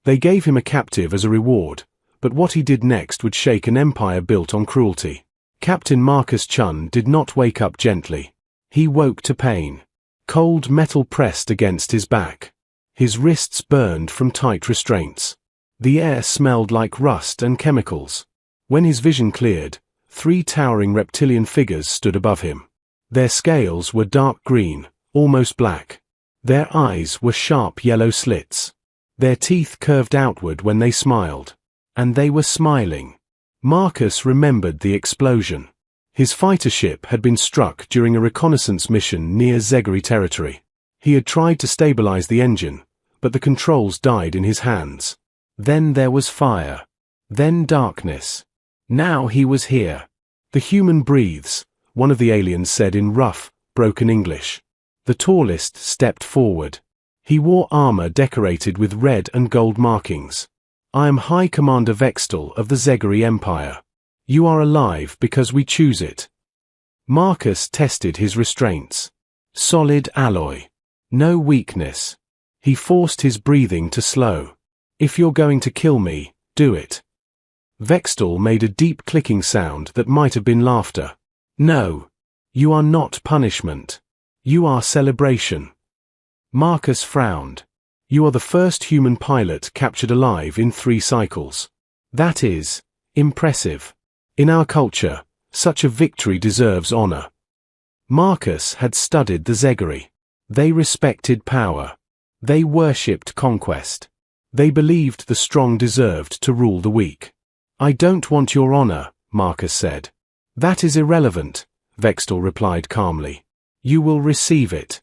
They gave him a captive as a reward, but what he did next would shake an empire built on cruelty. Captain Marcus Chun did not wake up gently. He woke to pain. Cold metal pressed against his back. His wrists burned from tight restraints. The air smelled like rust and chemicals. When his vision cleared, 3 towering reptilian figures stood above him. Their scales were dark green, almost black. Their eyes were sharp yellow slits. Their teeth curved outward when they smiled. And they were smiling. Marcus remembered the explosion. His fighter ship had been struck during a reconnaissance mission near Zegari territory. He had tried to stabilize the engine, but the controls died in his hands. Then there was fire. Then darkness. Now he was here. The human breathes, one of the aliens said in rough, broken English. The tallest stepped forward. He wore armor decorated with red and gold markings. I am High Commander Vextal of the Zegari Empire. You are alive because we choose it. Marcus tested his restraints. Solid alloy. No weakness. He forced his breathing to slow. If you're going to kill me, do it. Vextal made a deep clicking sound that might have been laughter. No. You are not punishment. You are celebration. Marcus frowned. You are the first human pilot captured alive in 3 cycles. That is impressive. In our culture, such a victory deserves honor. Marcus had studied the Zegari. They respected power. They worshipped conquest. They believed the strong deserved to rule the weak. I don't want your honor, Marcus said. That is irrelevant, Vextal replied calmly. You will receive it.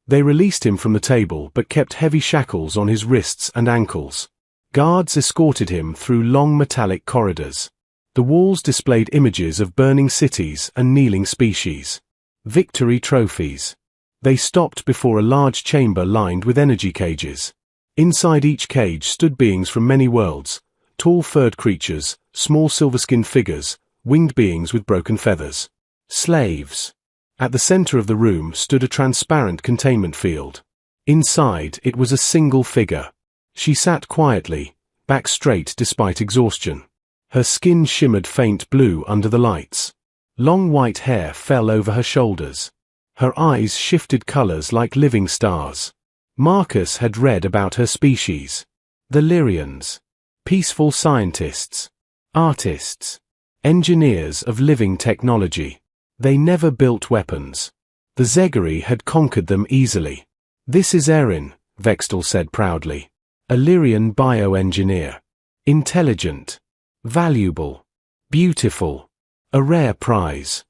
They released him from the table but kept heavy shackles on his wrists and ankles. Guards escorted him through long metallic corridors. The walls displayed images of burning cities and kneeling species. Victory trophies. They stopped before a large chamber lined with energy cages. Inside each cage stood beings from many worlds, tall furred creatures, small silver-skinned figures, winged beings with broken feathers. Slaves. At the center of the room stood a transparent containment field. Inside, it was a single figure. She sat quietly, back straight despite exhaustion. Her skin shimmered faint blue under the lights. Long white hair fell over her shoulders. Her eyes shifted colors like living stars. Marcus had read about her species. The Lyrians. Peaceful scientists. Artists. Engineers of living technology. They never built weapons. The Zegari had conquered them easily. This is Erin, Vextal said proudly. A Lyrian bioengineer. Intelligent. Valuable. Beautiful. A rare prize.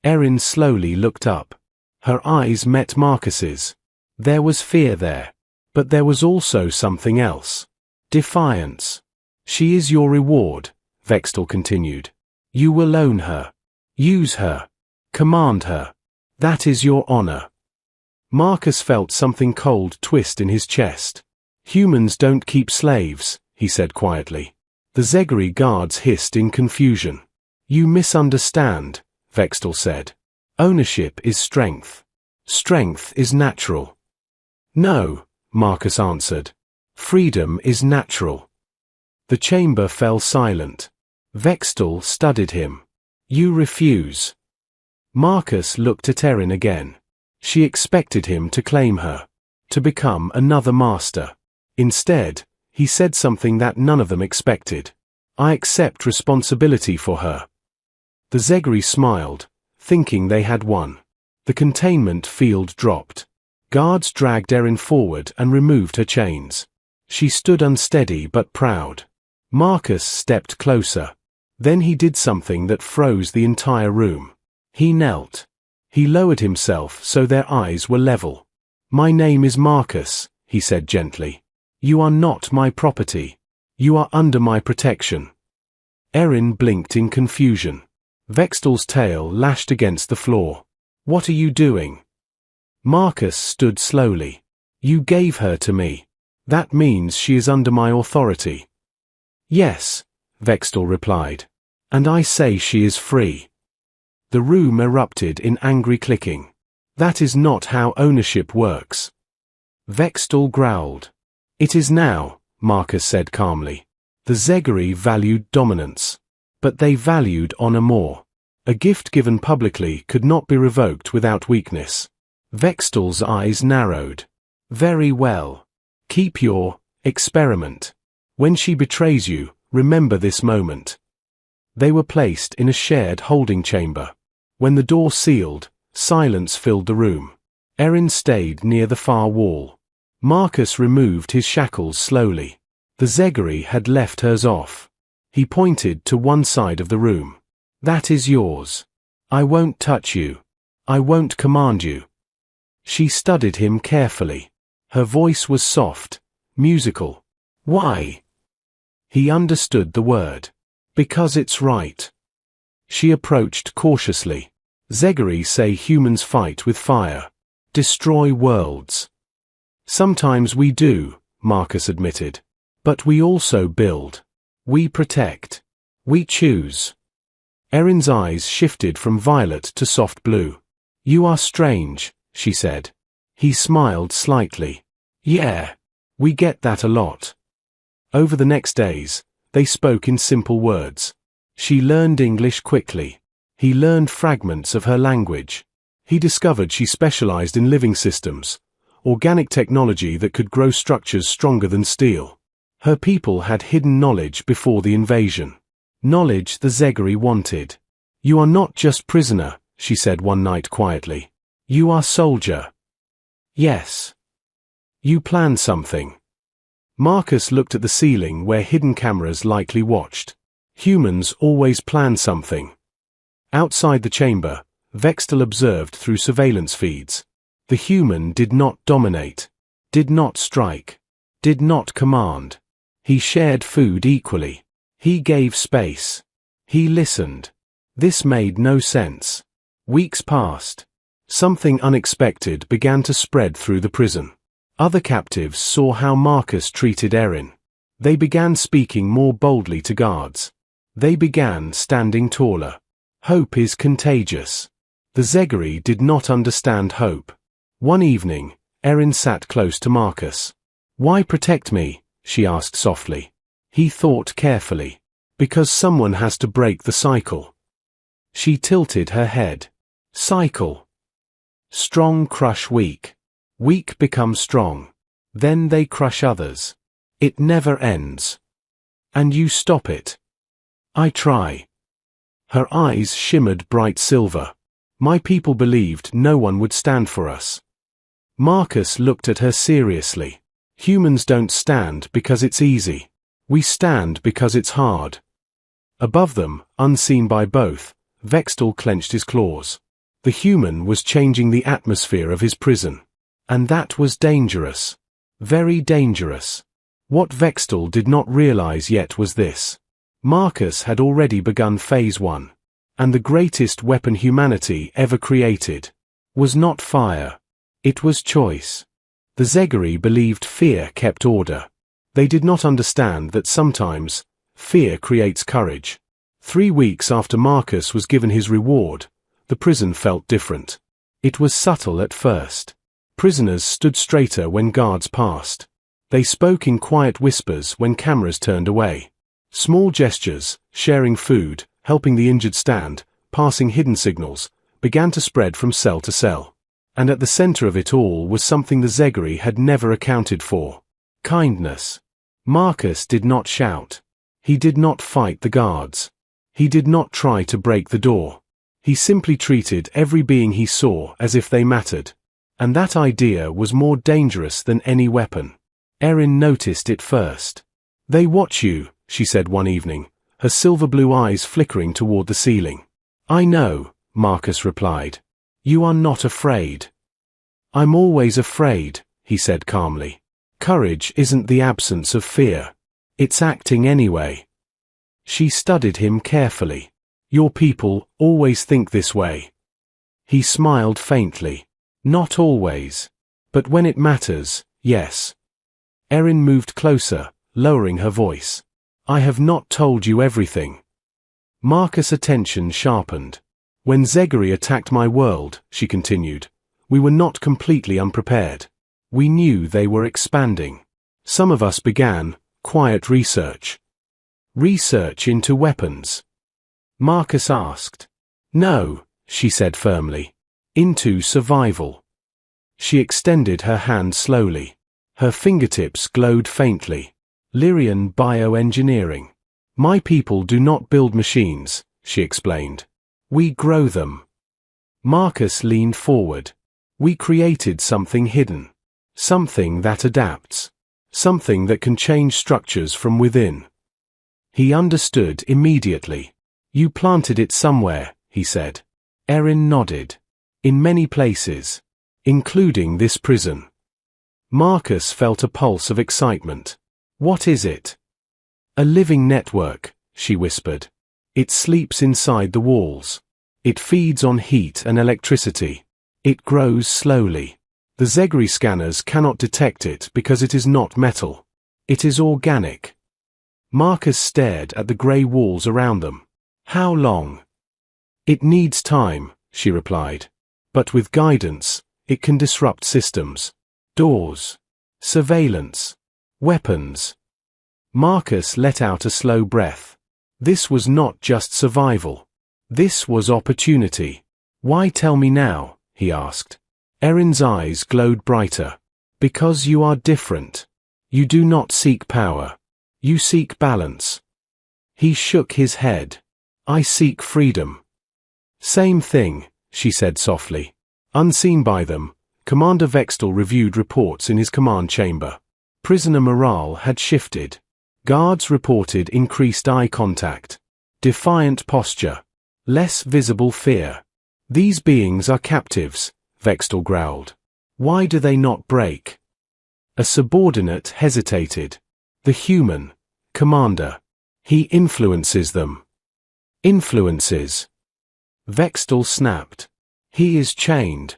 Erin slowly looked up. Her eyes met Marcus's. There was fear there. But there was also something else. Defiance. She is your reward, Vextal continued. You will own her. Use her. Command her. That is your honor. Marcus felt something cold twist in his chest. Humans don't keep slaves, he said quietly. The Zegari guards hissed in confusion. You misunderstand, Vextal said. Ownership is strength. Strength is natural. No, Marcus answered. Freedom is natural. The chamber fell silent. Vextal studied him. You refuse. Marcus looked at Erin again. She expected him to claim her, to become another master. Instead, he said something that none of them expected. I accept responsibility for her. The Zegari smiled, thinking they had won. The containment field dropped. Guards dragged Erin forward and removed her chains. She stood unsteady but proud. Marcus stepped closer. Then he did something that froze the entire room. He knelt. He lowered himself so their eyes were level. My name is Marcus, he said gently. You are not my property. You are under my protection. Erin blinked in confusion. Vextal's tail lashed against the floor. What are you doing? Marcus stood slowly. You gave her to me. That means she is under my authority. Yes, Vextal replied. And I say she is free. The room erupted in angry clicking. That is not how ownership works. Vextal growled. It is now, Marcus said calmly. The Zegari valued dominance. But they valued honor more. A gift given publicly could not be revoked without weakness. Vextal's eyes narrowed. Very well. Keep your experiment. When she betrays you, remember this moment. They were placed in a shared holding chamber. When the door sealed, silence filled the room. Erin stayed near the far wall. Marcus removed his shackles slowly. The Zegari had left hers off. He pointed to one side of the room. That is yours. I won't touch you. I won't command you. She studied him carefully. Her voice was soft, musical. Why? He understood the word. Because it's right. She approached cautiously. Zegari say humans fight with fire. Destroy worlds. Sometimes we do, Marcus admitted. But we also build. We protect. We choose. Erin's eyes shifted from violet to soft blue. You are strange, she said. He smiled slightly. Yeah. We get that a lot. Over the next days, they spoke in simple words. She learned English quickly. He learned fragments of her language. He discovered she specialized in living systems, organic technology that could grow structures stronger than steel. Her people had hidden knowledge before the invasion. Knowledge the Zegari wanted. You are not just prisoner, she said one night quietly. You are soldier. Yes. You plan something. Marcus looked at the ceiling where hidden cameras likely watched. Humans always plan something. Outside the chamber, Vextal observed through surveillance feeds. The human did not dominate, did not strike, did not command. He shared food equally. He gave space. He listened. This made no sense. Weeks passed. Something unexpected began to spread through the prison. Other captives saw how Marcus treated Erin. They began speaking more boldly to guards. They began standing taller. Hope is contagious. The Zegari did not understand hope. One evening, Erin sat close to Marcus. Why protect me? She asked softly. He thought carefully. Because someone has to break the cycle. She tilted her head. Cycle. Strong crush weak. Weak become strong. Then they crush others. It never ends. And you stop it. I try. Her eyes shimmered bright silver. My people believed no one would stand for us. Marcus looked at her seriously. Humans don't stand because it's easy. We stand because it's hard. Above them, unseen by both, Vextal clenched his claws. The human was changing the atmosphere of his prison. And that was dangerous. Very dangerous. What Vextal did not realize yet was this. Marcus had already begun Phase 1. And the greatest weapon humanity ever created was not fire. It was choice. The Zegari believed fear kept order. They did not understand that sometimes, fear creates courage. 3 weeks after Marcus was given his reward, the prison felt different. It was subtle at first. Prisoners stood straighter when guards passed. They spoke in quiet whispers when cameras turned away. Small gestures, sharing food, helping the injured stand, passing hidden signals, began to spread from cell to cell. And at the center of it all was something the Zegari had never accounted for. Kindness. Marcus did not shout. He did not fight the guards. He did not try to break the door. He simply treated every being he saw as if they mattered. And that idea was more dangerous than any weapon. Erin noticed it first. They watch you, she said one evening, her silver blue eyes flickering toward the ceiling. I know, Marcus replied. You are not afraid. I'm always afraid, he said calmly. Courage isn't the absence of fear. It's acting anyway. She studied him carefully. Your people always think this way. He smiled faintly. Not always. But when it matters, yes. Erin moved closer, lowering her voice. I have not told you everything. Marcus' attention sharpened. When Zegari attacked my world, she continued, we were not completely unprepared. We knew they were expanding. Some of us began, Quiet research. Research into weapons? Marcus asked. No, she said firmly. Into survival. She extended her hand slowly. Her fingertips glowed faintly. Lyrian bioengineering. My people do not build machines, she explained. We grow them. Marcus leaned forward. We created something hidden. Something that adapts. Something that can change structures from within. He understood immediately. You planted it somewhere, he said. Erin nodded. In many places. Including this prison. Marcus felt a pulse of excitement. What is it? A living network, she whispered. It sleeps inside the walls. It feeds on heat and electricity. It grows slowly. The Zegri scanners cannot detect it because it is not metal. It is organic. Marcus stared at the grey walls around them. How long? It needs time, she replied. But with guidance, it can disrupt systems. Doors. Surveillance. Weapons. Marcus let out a slow breath. This was not just survival. This was opportunity. Why tell me now? He asked. Erin's eyes glowed brighter. Because you are different. You do not seek power. You seek balance. He shook his head. I seek freedom. Same thing, she said softly. Unseen by them, Commander Vextal reviewed reports in his command chamber. Prisoner morale had shifted. Guards reported increased eye contact. Defiant posture. Less visible fear. These beings are captives, Vextal growled. Why do they not break? A subordinate hesitated. The human. Commander. He influences them. Influences. Vextal snapped. He is chained.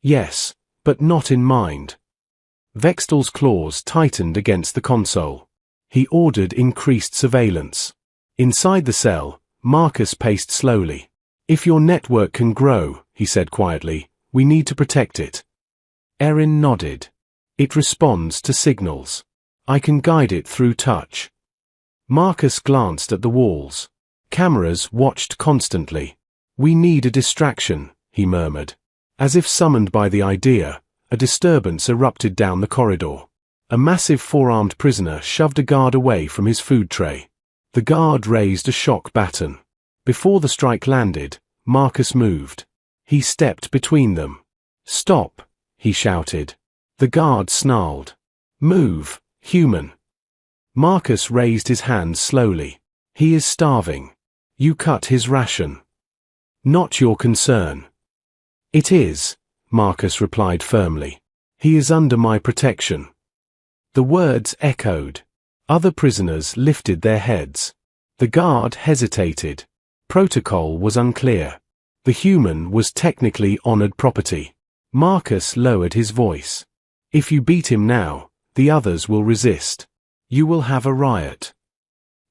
Yes, but not in mind. Vextal's claws tightened against the console. He ordered increased surveillance. Inside the cell, Marcus paced slowly. If your network can grow, he said quietly, we need to protect it. Erin nodded. It responds to signals. I can guide it through touch. Marcus glanced at the walls. Cameras watched constantly. We need a distraction, he murmured. As if summoned by the idea, a disturbance erupted down the corridor. A massive four-armed prisoner shoved a guard away from his food tray. The guard raised a shock baton. Before the strike landed, Marcus moved. He stepped between them. Stop, he shouted. The guard snarled. Move, human. Marcus raised his hands slowly. He is starving. You cut his ration. Not your concern. It is, Marcus replied firmly. He is under my protection. The words echoed. Other prisoners lifted their heads. The guard hesitated. Protocol was unclear. The human was technically honored property. Marcus lowered his voice. If you beat him now, the others will resist. You will have a riot.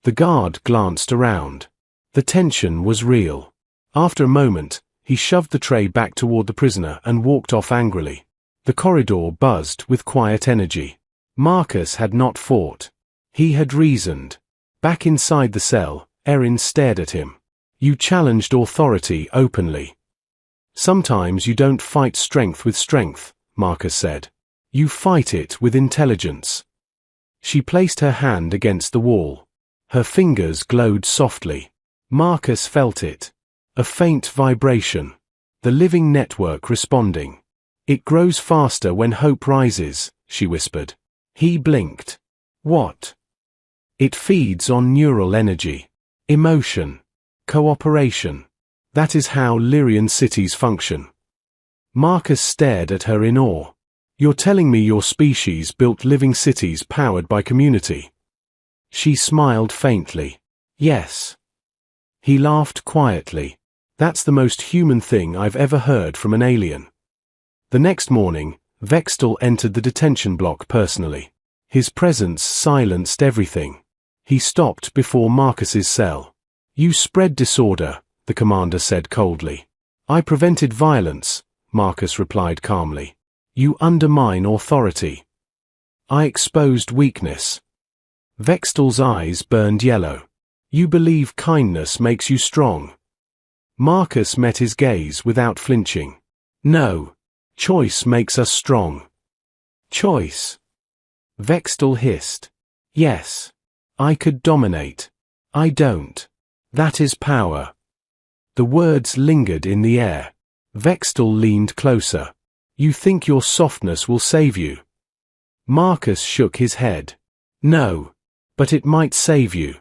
The guard glanced around. The tension was real. After a moment, he shoved the tray back toward the prisoner and walked off angrily. The corridor buzzed with quiet energy. Marcus had not fought. He had reasoned. Back inside the cell, Erin stared at him. You challenged authority openly. Sometimes you don't fight strength with strength, Marcus said. You fight it with intelligence. She placed her hand against the wall. Her fingers glowed softly. Marcus felt it. A faint vibration. The living network responding. It grows faster when hope rises, she whispered. He blinked. What? It feeds on neural energy. Emotion. Cooperation. That is how Lyrian cities function. Marcus stared at her in awe. You're telling me your species built living cities powered by community? She smiled faintly. Yes. He laughed quietly. That's the most human thing I've ever heard from an alien. The next morning, Vextal entered the detention block personally. His presence silenced everything. He stopped before Marcus's cell. You spread disorder, the commander said coldly. I prevented violence, Marcus replied calmly. You undermine authority. I exposed weakness. Vextal's eyes burned yellow. You believe kindness makes you strong. Marcus met his gaze without flinching. No. Choice makes us strong. Choice. Vextal hissed. Yes. I could dominate. I don't. That is power. The words lingered in the air. Vextal leaned closer. You think your softness will save you? Marcus shook his head. No. But it might save you.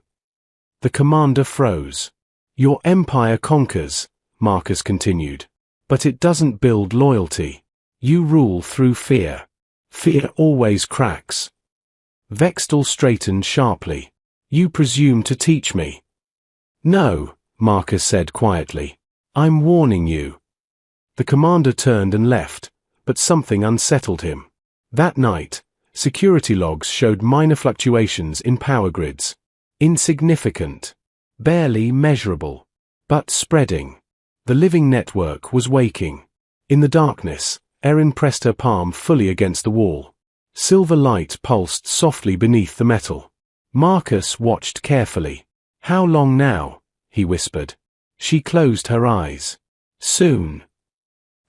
The commander froze. Your empire conquers, Marcus continued. But it doesn't build loyalty. You rule through fear. Fear always cracks. Vextal straightened sharply. You presume to teach me. No, Marcus said quietly. I'm warning you. The commander turned and left, but something unsettled him. That night, security logs showed minor fluctuations in power grids. Insignificant. Barely measurable. But spreading. The living network was waking. In the darkness, Erin pressed her palm fully against the wall. Silver light pulsed softly beneath the metal. Marcus watched carefully. How long now? He whispered. She closed her eyes. Soon.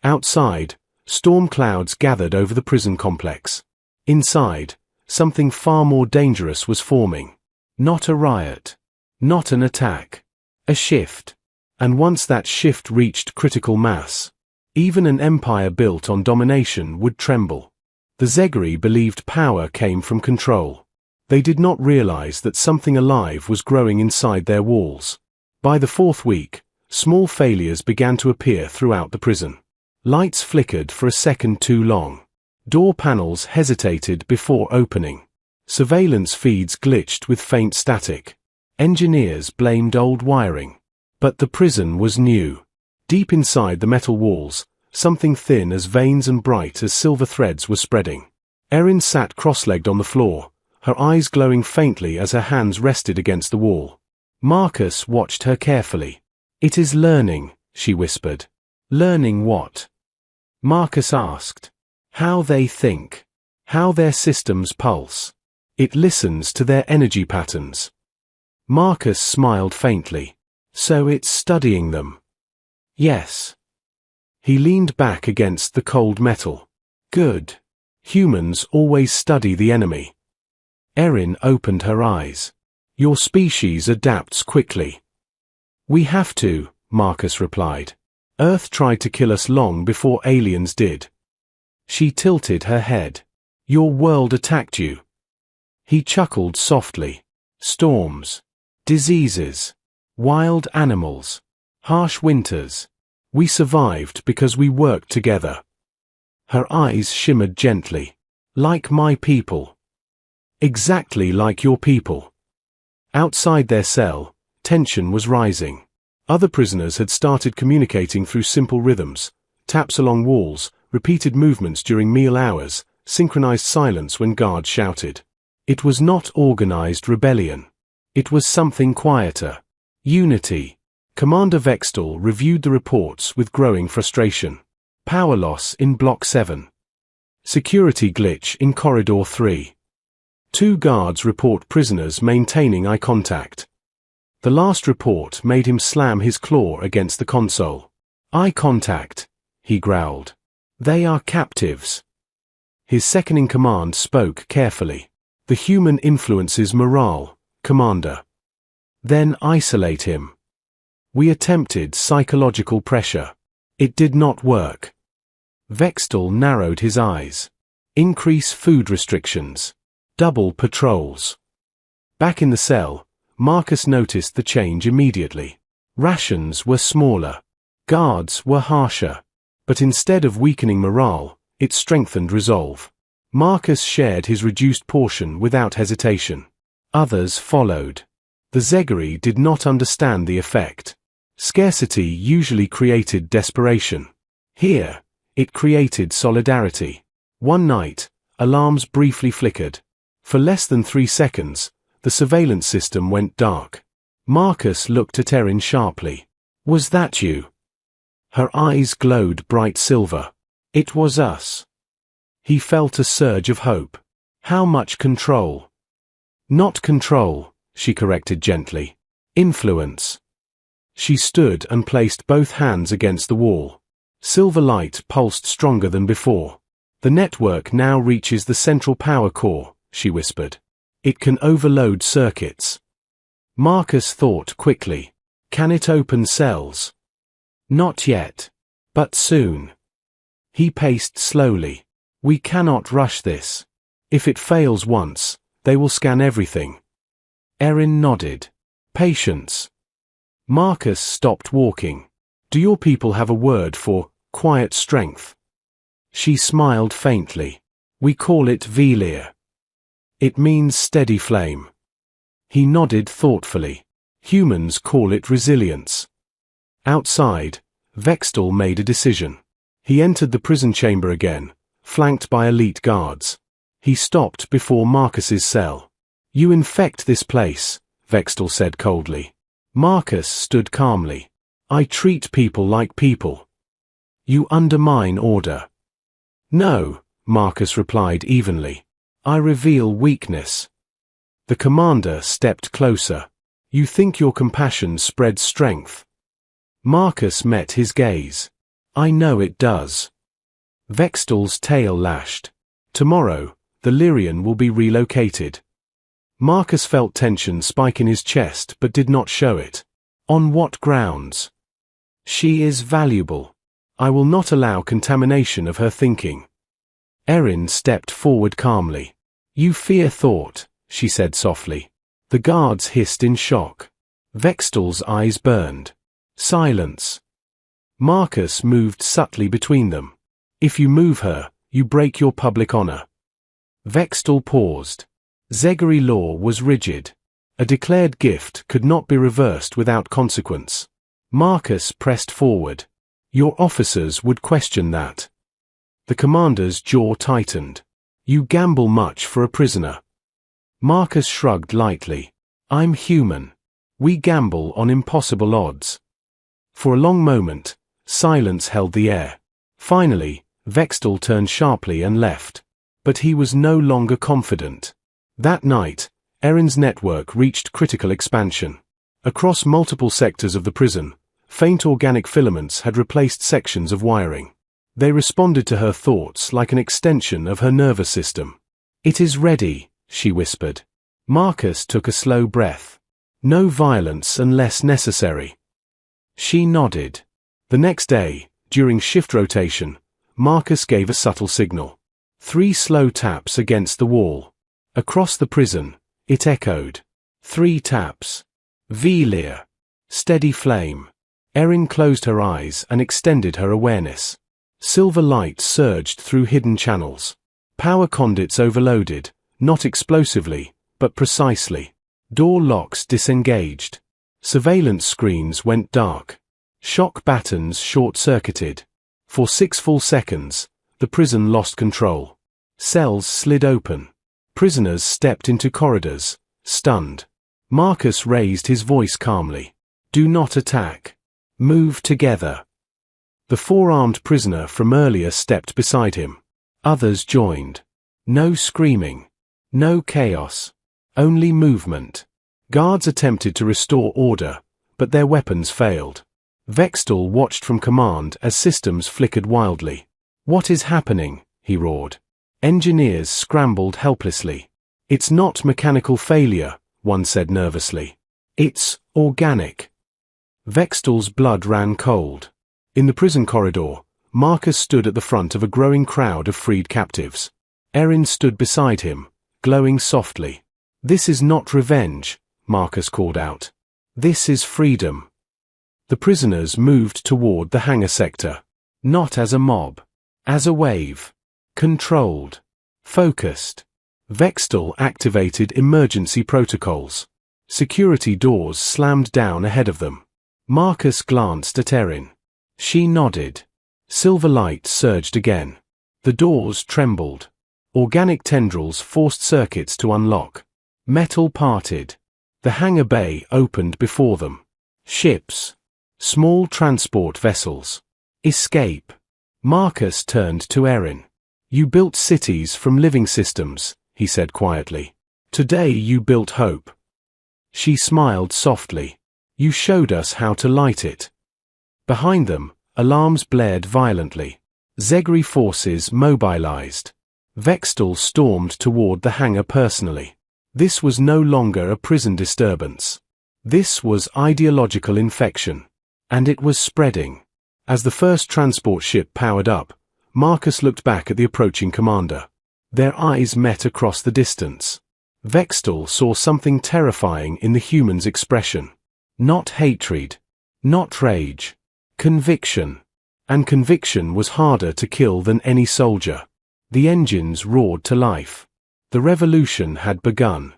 Outside, storm clouds gathered over the prison complex. Inside, something far more dangerous was forming. Not a riot. Not an attack. A shift. And once that shift reached critical mass, even an empire built on domination would tremble. The Zegri believed power came from control. They did not realize that something alive was growing inside their walls. By the fourth week, small failures began to appear throughout the prison. Lights flickered for a second too long. Door panels hesitated before opening. Surveillance feeds glitched with faint static. Engineers blamed old wiring. But the prison was new. Deep inside the metal walls, something thin as veins and bright as silver threads was spreading. Erin sat cross-legged on the floor, her eyes glowing faintly as her hands rested against the wall. Marcus watched her carefully. It is learning, she whispered. Learning what? Marcus asked. How they think. How their systems pulse. It listens to their energy patterns. Marcus smiled faintly. So it's studying them. Yes. He leaned back against the cold metal. Good. Humans always study the enemy. Erin opened her eyes. Your species adapts quickly. We have to, Marcus replied. Earth tried to kill us long before aliens did. She tilted her head. Your world attacked you. He chuckled softly. Storms. Diseases. Wild animals. Harsh winters. We survived because we worked together. Her eyes shimmered gently. Like my people. Exactly like your people. Outside their cell, tension was rising. Other prisoners had started communicating through simple rhythms, taps along walls, repeated movements during meal hours, synchronized silence when guards shouted. It was not organized rebellion. It was something quieter. Unity. Commander Vextal reviewed the reports with growing frustration. Power loss in Block 7. Security glitch in Corridor 3. 2 guards report prisoners maintaining eye contact. The last report made him slam his claw against the console. Eye contact, he growled. They are captives. His second-in-command spoke carefully. The human influences morale, Commander. Then isolate him. We attempted psychological pressure. It did not work. Vextal narrowed his eyes. Increase food restrictions. Double patrols. Back in the cell, Marcus noticed the change immediately. Rations were smaller. Guards were harsher. But instead of weakening morale, it strengthened resolve. Marcus shared his reduced portion without hesitation. Others followed. The Zegri did not understand the effect. Scarcity usually created desperation. Here, it created solidarity. One night, alarms briefly flickered. For less than 3 seconds, the surveillance system went dark. Marcus looked at Erin sharply. Was that you? Her eyes glowed bright silver. It was us. He felt a surge of hope. How much control? Not control, she corrected gently. Influence. She stood and placed both hands against the wall. Silver light pulsed stronger than before. The network now reaches the central power core, she whispered. It can overload circuits. Marcus thought quickly. Can it open cells? Not yet. But soon. He paced slowly. We cannot rush this. If it fails once, they will scan everything. Erin nodded. Patience. Marcus stopped walking. Do your people have a word for quiet strength? She smiled faintly. We call it Velir. It means steady flame. He nodded thoughtfully. Humans call it resilience. Outside, Vextal made a decision. He entered the prison chamber again, flanked by elite guards. He stopped before Marcus's cell. You infect this place, Vextal said coldly. Marcus stood calmly. I treat people like people. You undermine order. No, Marcus replied evenly. I reveal weakness. The commander stepped closer. You think your compassion spreads strength. Marcus met his gaze. I know it does. Vextal's tail lashed. Tomorrow, the Lyrian will be relocated. Marcus felt tension spike in his chest but did not show it. On what grounds? She is valuable. I will not allow contamination of her thinking. Erin stepped forward calmly. You fear thought, she said softly. The guards hissed in shock. Vextal's eyes burned. Silence. Marcus moved subtly between them. If you move her, you break your public honor. Vextal paused. Zegari law was rigid. A declared gift could not be reversed without consequence. Marcus pressed forward. Your officers would question that. The commander's jaw tightened. You gamble much for a prisoner. Marcus shrugged lightly. I'm human. We gamble on impossible odds. For a long moment, silence held the air. Finally, Vextal turned sharply and left. But he was no longer confident. That night, Erin's network reached critical expansion. Across multiple sectors of the prison, faint organic filaments had replaced sections of wiring. They responded to her thoughts like an extension of her nervous system. It is ready, she whispered. Marcus took a slow breath. No violence unless necessary. She nodded. The next day, during shift rotation, Marcus gave a subtle signal. 3 slow taps against the wall. Across the prison, it echoed. 3 taps. Velir. Steady flame. Erin closed her eyes and extended her awareness. Silver light surged through hidden channels. Power conduits overloaded, not explosively, but precisely. Door locks disengaged. Surveillance screens went dark. Shock battens short-circuited. For 6 full seconds, the prison lost control. Cells slid open. Prisoners stepped into corridors, stunned. Marcus raised his voice calmly. Do not attack. Move together. The 4-armed prisoner from earlier stepped beside him. Others joined. No screaming. No chaos. Only movement. Guards attempted to restore order, but their weapons failed. Vextal watched from command as systems flickered wildly. What is happening? He roared. Engineers scrambled helplessly. It's not mechanical failure, one said nervously. It's organic. Vextal's blood ran cold. In the prison corridor, Marcus stood at the front of a growing crowd of freed captives. Erin stood beside him, glowing softly. This is not revenge, Marcus called out. This is freedom. The prisoners moved toward the hangar sector. Not as a mob. As a wave. Controlled. Focused. Vextal activated emergency protocols. Security doors slammed down ahead of them. Marcus glanced at Erin. She nodded. Silver light surged again. The doors trembled. Organic tendrils forced circuits to unlock. Metal parted. The hangar bay opened before them. Ships. Small transport vessels. Escape. Marcus turned to Erin. You built cities from living systems, he said quietly. Today you built hope. She smiled softly. You showed us how to light it. Behind them, alarms blared violently. Zegri forces mobilized. Vextal stormed toward the hangar personally. This was no longer a prison disturbance. This was ideological infection. And it was spreading. As the first transport ship powered up, Marcus looked back at the approaching commander. Their eyes met across the distance. Vextal saw something terrifying in the human's expression. Not hatred. Not rage. Conviction. And conviction was harder to kill than any soldier. The engines roared to life. The revolution had begun.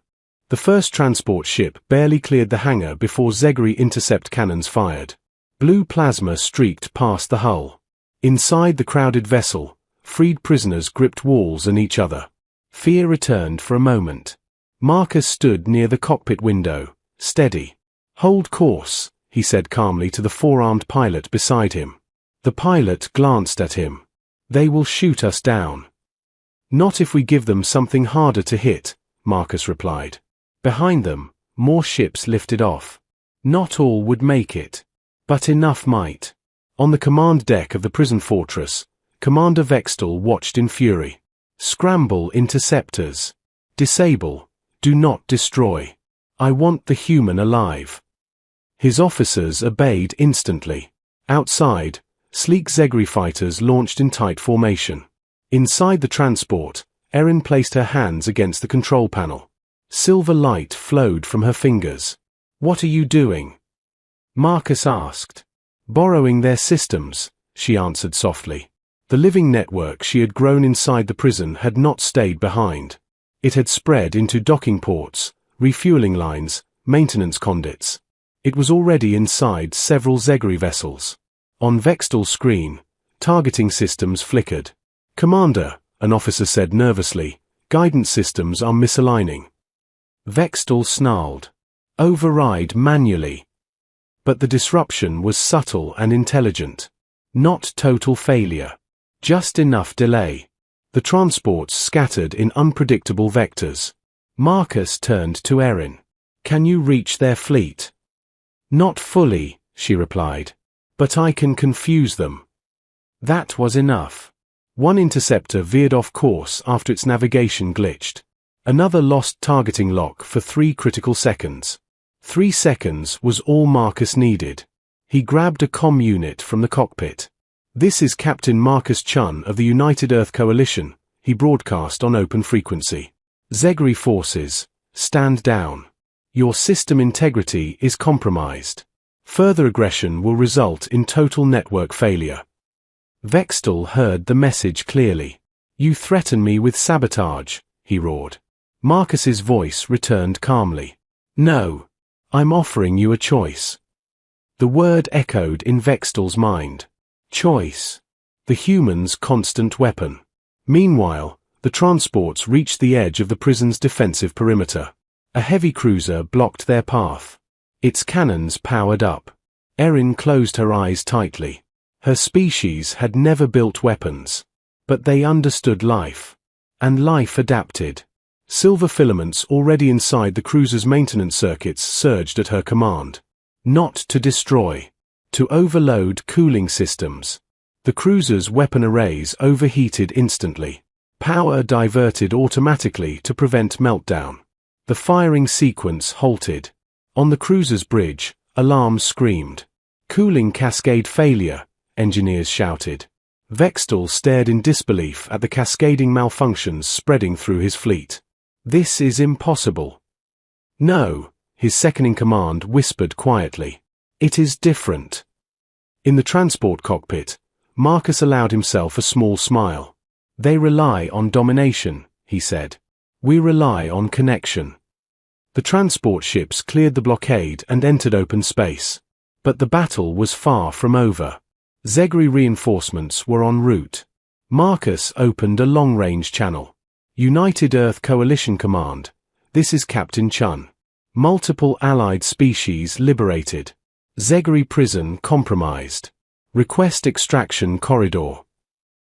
The first transport ship barely cleared the hangar before Zegri intercept cannons fired. Blue plasma streaked past the hull. Inside the crowded vessel, freed prisoners gripped walls and each other. Fear returned for a moment. Marcus stood near the cockpit window, steady. Hold course, he said calmly to the four-armed pilot beside him. The pilot glanced at him. They will shoot us down. Not if we give them something harder to hit, Marcus replied. Behind them, more ships lifted off. Not all would make it. But enough might. On the command deck of the prison fortress, Commander Vextal watched in fury. Scramble interceptors. Disable. Do not destroy. I want the human alive. His officers obeyed instantly. Outside, sleek Zegri fighters launched in tight formation. Inside the transport, Erin placed her hands against the control panel. Silver light flowed from her fingers. What are you doing? Marcus asked. Borrowing their systems, she answered softly. The living network she had grown inside the prison had not stayed behind. It had spread into docking ports, refueling lines, maintenance conduits. It was already inside several Zegri vessels. On Vextal's screen, targeting systems flickered. Commander, an officer said nervously, guidance systems are misaligning. Vextal snarled. Override manually. But the disruption was subtle and intelligent. Not total failure. Just enough delay. The transports scattered in unpredictable vectors. Marcus turned to Erin. Can you reach their fleet? Not fully, she replied. But I can confuse them. That was enough. One interceptor veered off course after its navigation glitched. Another lost targeting lock for 3 critical seconds. 3 seconds was all Marcus needed. He grabbed a comm unit from the cockpit. This is Captain Marcus Chun of the United Earth Coalition, he broadcast on open frequency. Zegri forces, stand down. Your system integrity is compromised. Further aggression will result in total network failure. Vextal heard the message clearly. You threaten me with sabotage, he roared. Marcus's voice returned calmly. No. I'm offering you a choice. The word echoed in Vextal's mind. Choice. The human's constant weapon. Meanwhile, the transports reached the edge of the prison's defensive perimeter. A heavy cruiser blocked their path. Its cannons powered up. Erin closed her eyes tightly. Her species had never built weapons. But they understood life. And life adapted. Silver filaments already inside the cruiser's maintenance circuits surged at her command. Not to destroy. To overload cooling systems. The cruiser's weapon arrays overheated instantly. Power diverted automatically to prevent meltdown. The firing sequence halted. On the cruiser's bridge, alarms screamed. Cooling cascade failure, engineers shouted. Vextal stared in disbelief at the cascading malfunctions spreading through his fleet. This is impossible. No, his second-in-command whispered quietly. It is different. In the transport cockpit, Marcus allowed himself a small smile. They rely on domination, he said. We rely on connection. The transport ships cleared the blockade and entered open space. But the battle was far from over. Zegri reinforcements were en route. Marcus opened a long-range channel. United Earth Coalition Command. This is Captain Chun. Multiple allied species liberated. Zegri prison compromised. Request extraction corridor.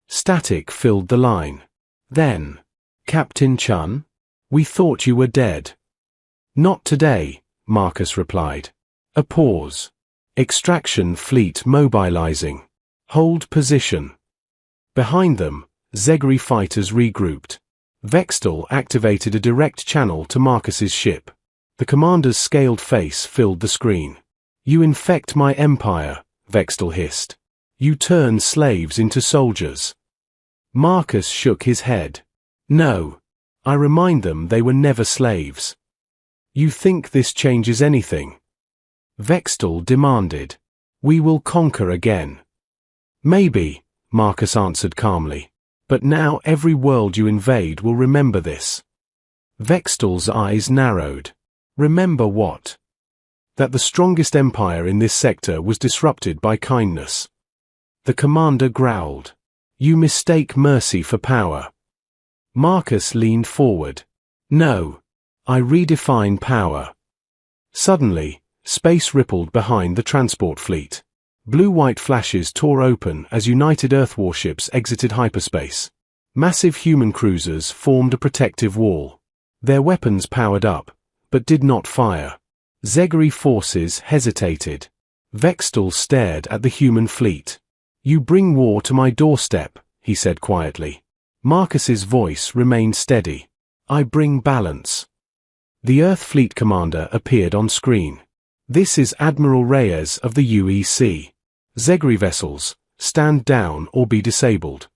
Static filled the line. Then, Captain Chun? We thought you were dead. Not today, Marcus replied. A pause. Extraction fleet mobilizing. Hold position. Behind them, Zegri fighters regrouped. Vextal activated a direct channel to Marcus's ship. The commander's scaled face filled the screen. You infect my empire, Vextal hissed. You turn slaves into soldiers. Marcus shook his head. No. I remind them they were never slaves. You think this changes anything? Vextal demanded. We will conquer again. Maybe, Marcus answered calmly. But now every world you invade will remember this. Vextal's eyes narrowed. Remember what? That the strongest empire in this sector was disrupted by kindness. The commander growled. You mistake mercy for power. Marcus leaned forward. No. I redefine power. Suddenly, space rippled behind the transport fleet. Blue-white flashes tore open as United Earth warships exited hyperspace. Massive human cruisers formed a protective wall. Their weapons powered up, but did not fire. Zegri forces hesitated. Vextal stared at the human fleet. You bring war to my doorstep, he said quietly. Marcus's voice remained steady. I bring balance. The Earth Fleet commander appeared on screen. This is Admiral Reyes of the UEC. Zegri vessels, stand down or be disabled.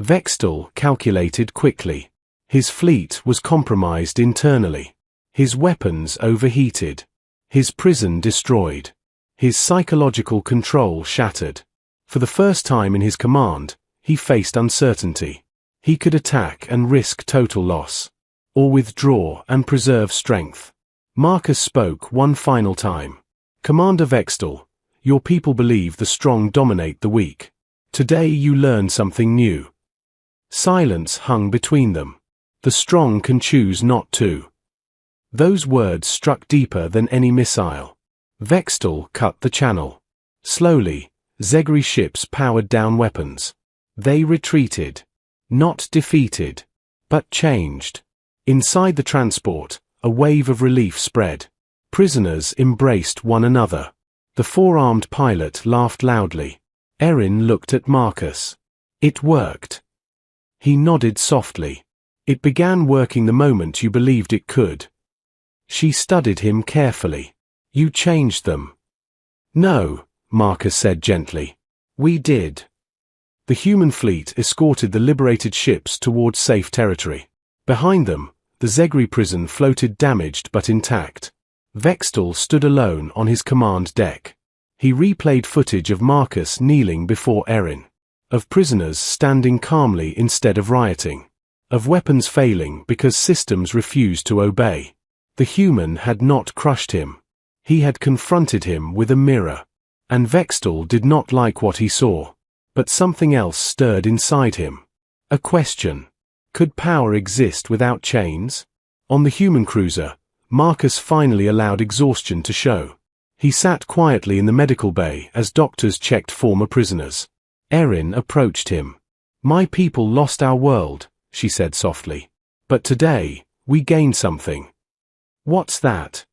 Vextal calculated quickly. His fleet was compromised internally. His weapons overheated. His prison destroyed. His psychological control shattered. For the first time in his command, he faced uncertainty. He could attack and risk total loss, or withdraw and preserve strength. Marcus spoke one final time. Commander Vextal, your people believe the strong dominate the weak. Today you learn something new. Silence hung between them. The strong can choose not to. Those words struck deeper than any missile. Vextal cut the channel. Slowly, Zegri ships powered down weapons. They retreated. Not defeated, but changed. Inside the transport, a wave of relief spread. Prisoners embraced one another. The four-armed pilot laughed loudly. Erin looked at Marcus. It worked. He nodded softly. It began working the moment you believed it could. She studied him carefully. You changed them. No, Marcus said gently. We did. The human fleet escorted the liberated ships towards safe territory. Behind them, the Zegri prison floated damaged but intact. Vextal stood alone on his command deck. He replayed footage of Marcus kneeling before Erin, of prisoners standing calmly instead of rioting, of weapons failing because systems refused to obey. The human had not crushed him. He had confronted him with a mirror. And Vextal did not like what he saw. But something else stirred inside him. A question. Could power exist without chains? On the human cruiser, Marcus finally allowed exhaustion to show. He sat quietly in the medical bay as doctors checked former prisoners. Erin approached him. My people lost our world, she said softly. But today, we gained something. What's that?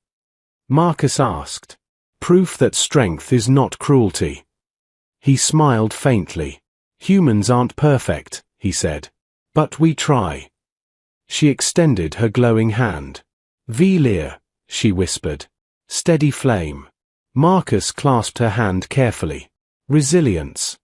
Marcus asked. Proof that strength is not cruelty. He smiled faintly. Humans aren't perfect, he said. But we try. She extended her glowing hand. Velir, she whispered. Steady flame. Marcus clasped her hand carefully. Resilience.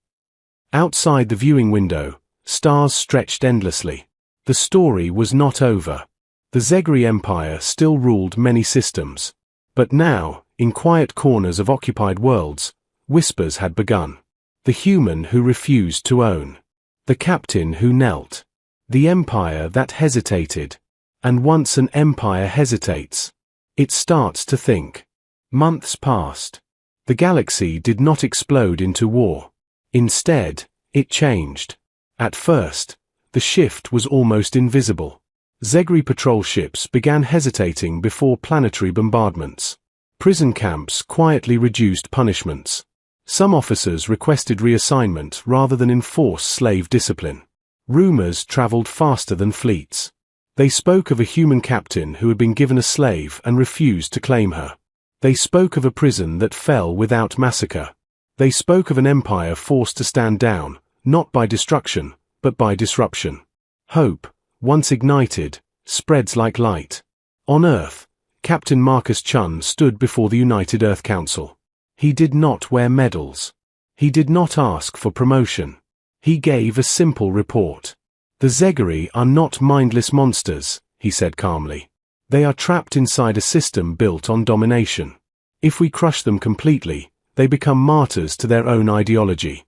Outside the viewing window, stars stretched endlessly. The story was not over. The Zegri Empire still ruled many systems. But now, in quiet corners of occupied worlds, whispers had begun. The human who refused to own. The captain who knelt. The empire that hesitated. And once an empire hesitates, it starts to think. Months passed. The galaxy did not explode into war. Instead, it changed. At first, the shift was almost invisible. Zegri patrol ships began hesitating before planetary bombardments. Prison camps quietly reduced punishments. Some officers requested reassignment rather than enforce slave discipline. Rumors traveled faster than fleets. They spoke of a human captain who had been given a slave and refused to claim her. They spoke of a prison that fell without massacre. They spoke of an empire forced to stand down, not by destruction, but by disruption. Hope, once ignited, spreads like light. On Earth, Captain Marcus Chun stood before the United Earth Council. He did not wear medals. He did not ask for promotion. He gave a simple report. The Zegari are not mindless monsters, he said calmly. They are trapped inside a system built on domination. If we crush them completely, they become martyrs to their own ideology.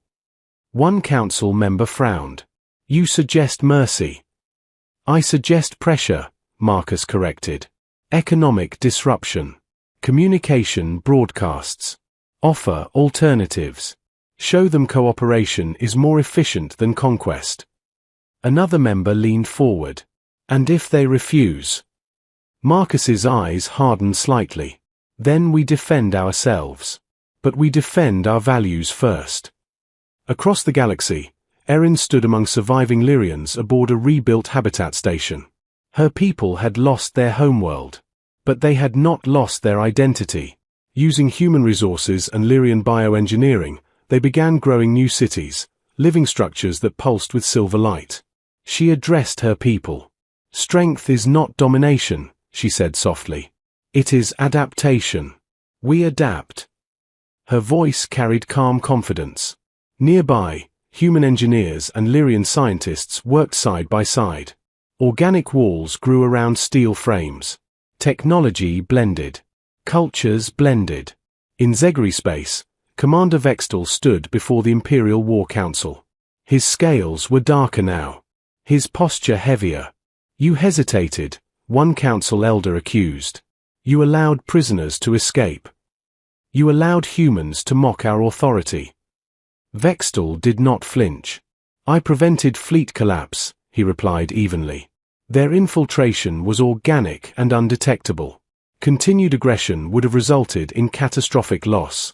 One council member frowned. You suggest mercy. I suggest pressure, Marcus corrected. Economic disruption. Communication broadcasts. Offer alternatives. Show them cooperation is more efficient than conquest. Another member leaned forward. And if they refuse? Marcus's eyes hardened slightly. Then we defend ourselves. But we defend our values first. Across the galaxy, Erin stood among surviving Lyrians aboard a rebuilt habitat station. Her people had lost their homeworld. But they had not lost their identity. Using human resources and Lyrian bioengineering, they began growing new cities, living structures that pulsed with silver light. She addressed her people. Strength is not domination, she said softly. It is adaptation. We adapt. Her voice carried calm confidence. Nearby, human engineers and Lyrian scientists worked side by side. Organic walls grew around steel frames. Technology blended. Cultures blended. In Zegari space, Commander Vextal stood before the Imperial War Council. His scales were darker now. His posture heavier. You hesitated, one council elder accused. You allowed prisoners to escape. You allowed humans to mock our authority. Vextal did not flinch. I prevented fleet collapse, he replied evenly. Their infiltration was organic and undetectable. Continued aggression would have resulted in catastrophic loss.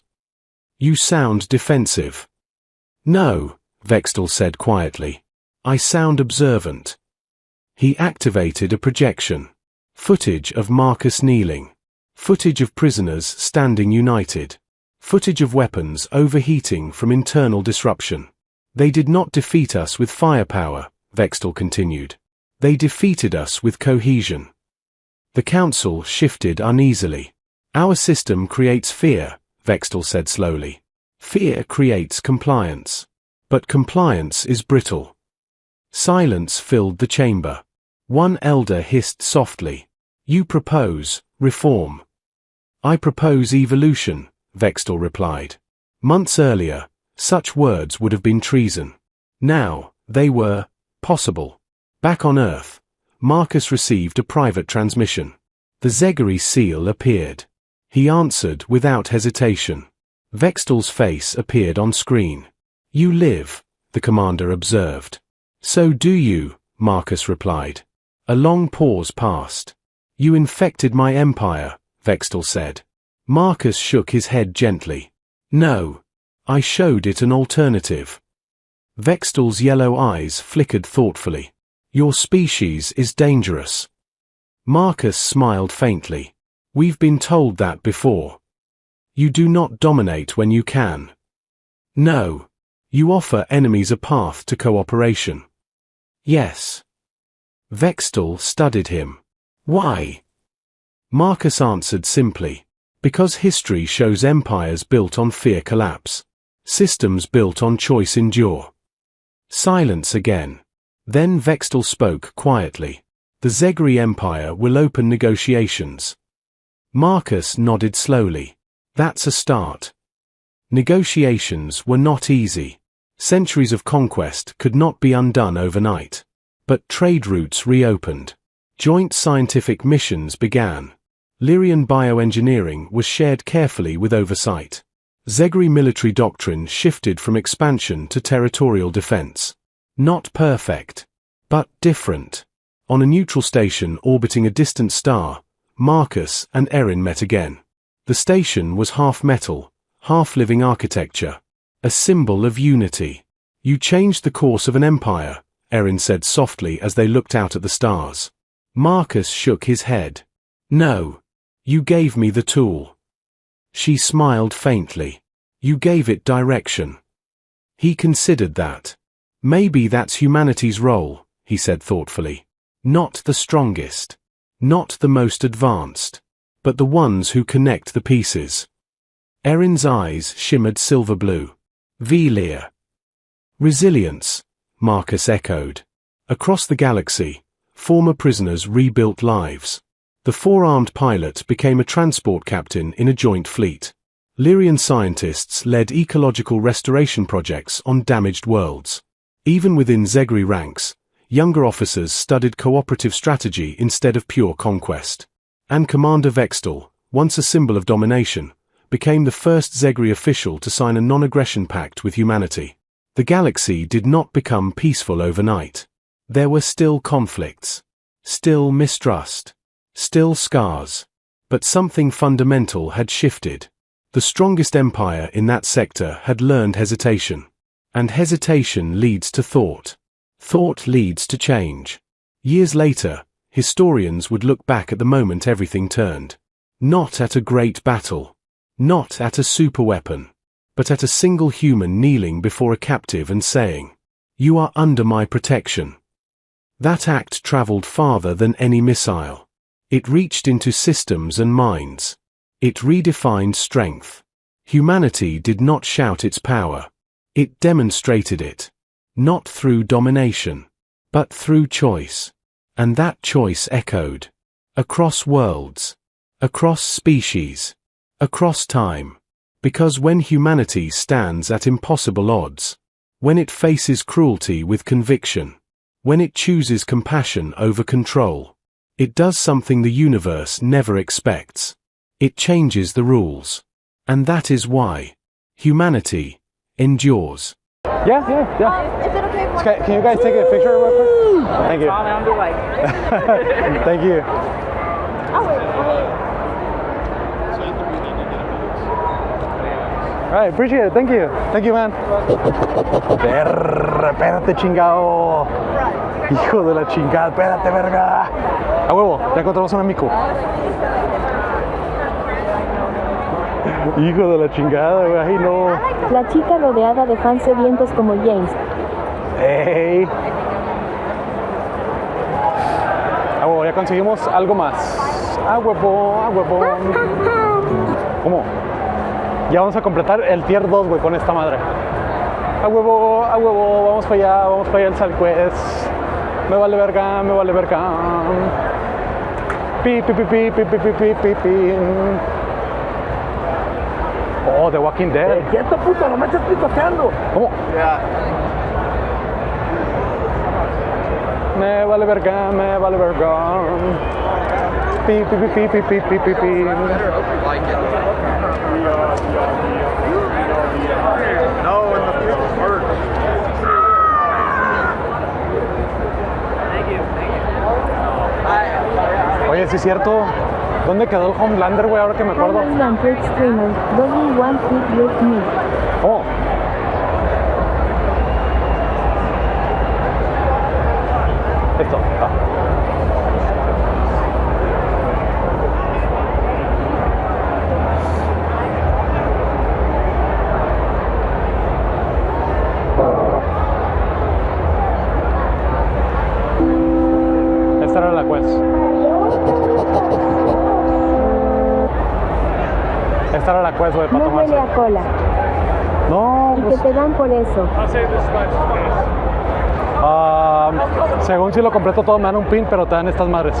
You sound defensive. No, Vextal said quietly. I sound observant. He activated a projection. Footage of Marcus kneeling. Footage of prisoners standing united. Footage of weapons overheating from internal disruption. They did not defeat us with firepower, Vextal continued. They defeated us with cohesion. The council shifted uneasily. Our system creates fear, Vextal said slowly. Fear creates compliance. But compliance is brittle. Silence filled the chamber. One elder hissed softly. You propose reform. I propose evolution, Vextal replied. Months earlier, such words would have been treason. Now, they were possible. Back on Earth, Marcus received a private transmission. The Zegari seal appeared. He answered without hesitation. Vextal's face appeared on screen. You live, the commander observed. So do you, Marcus replied. A long pause passed. You infected my empire, Vextal said. Marcus shook his head gently. No. I showed it an alternative. Vextal's yellow eyes flickered thoughtfully. Your species is dangerous. Marcus smiled faintly. We've been told that before. You do not dominate when you can. No. You offer enemies a path to cooperation. Yes. Vextal studied him. Why? Marcus answered simply. Because history shows empires built on fear collapse. Systems built on choice endure. Silence again. Then Vextal spoke quietly. The Zegari Empire will open negotiations. Marcus nodded slowly. That's a start. Negotiations were not easy. Centuries of conquest could not be undone overnight. But trade routes reopened. Joint scientific missions began. Lyrian bioengineering was shared carefully with oversight. Zegari military doctrine shifted from expansion to territorial defense. Not perfect, but different. On a neutral station orbiting a distant star, Marcus and Erin met again. The station was half metal, half living architecture, a symbol of unity. You changed the course of an empire, Erin said softly as they looked out at the stars. Marcus shook his head. No. You gave me the tool. She smiled faintly. You gave it direction. He considered that. Maybe that's humanity's role, he said thoughtfully. Not the strongest. Not the most advanced. But the ones who connect the pieces. Erin's eyes shimmered silver blue. Velia. Resilience, Marcus echoed. Across the galaxy, former prisoners rebuilt lives. The four-armed pilot became a transport captain in a joint fleet. Lyrian scientists led ecological restoration projects on damaged worlds. Even within Zegri ranks, younger officers studied cooperative strategy instead of pure conquest. And Commander Vextal, once a symbol of domination, became the first Zegri official to sign a non-aggression pact with humanity. The galaxy did not become peaceful overnight. There were still conflicts. Still mistrust. Still scars. But something fundamental had shifted. The strongest empire in that sector had learned hesitation. And hesitation leads to thought. Thought leads to change. Years later, historians would look back at the moment everything turned. Not at a great battle. Not at a superweapon. But at a single human kneeling before a captive and saying, "You are under my protection." That act traveled farther than any missile. It reached into systems and minds. It redefined strength. Humanity did not shout its power. It demonstrated it. Not through domination, but through choice. And that choice echoed. Across worlds. Across species. Across time. Because when humanity stands at impossible odds, when it faces cruelty with conviction, when it chooses compassion over control, it does something the universe never expects. It changes the rules. And that is why humanity endures. Yeah. Is it okay? Can you guys take a picture real quick? Thank you. Thank you. Oh, wait. All right, appreciate it. Thank you. Thank you, man. Espérate, chingado. Hijo de la chingada, espérate, verga. A huevo, ya encontramos un amigo. Hijo de la chingada, güey. Ay, no. La chica rodeada de fans sedientos como James. ¡Ey! A huevo, ya conseguimos algo más. A huevo, a huevo. ¿Cómo? Ya vamos a completar el tier 2, güey, con esta madre. A huevo, vamos para allá el Sal Quest. Me vale verga. Pi. Oh, The Walking Dead. ¡Quieto, puto! ¡No me estás picoteando! ¿Cómo? Me vale verga. Pi. No, in the first. Oye, sí es cierto. ¿Dónde quedó el Homelander, güey? Ahora que me acuerdo. Oh. Esto. Esta era la quest. Esta era la quest, güey, para No tomarse. huele a cola. No, Y pues, que te dan por eso. según si lo completo todo me dan un pin, pero te dan estas madres.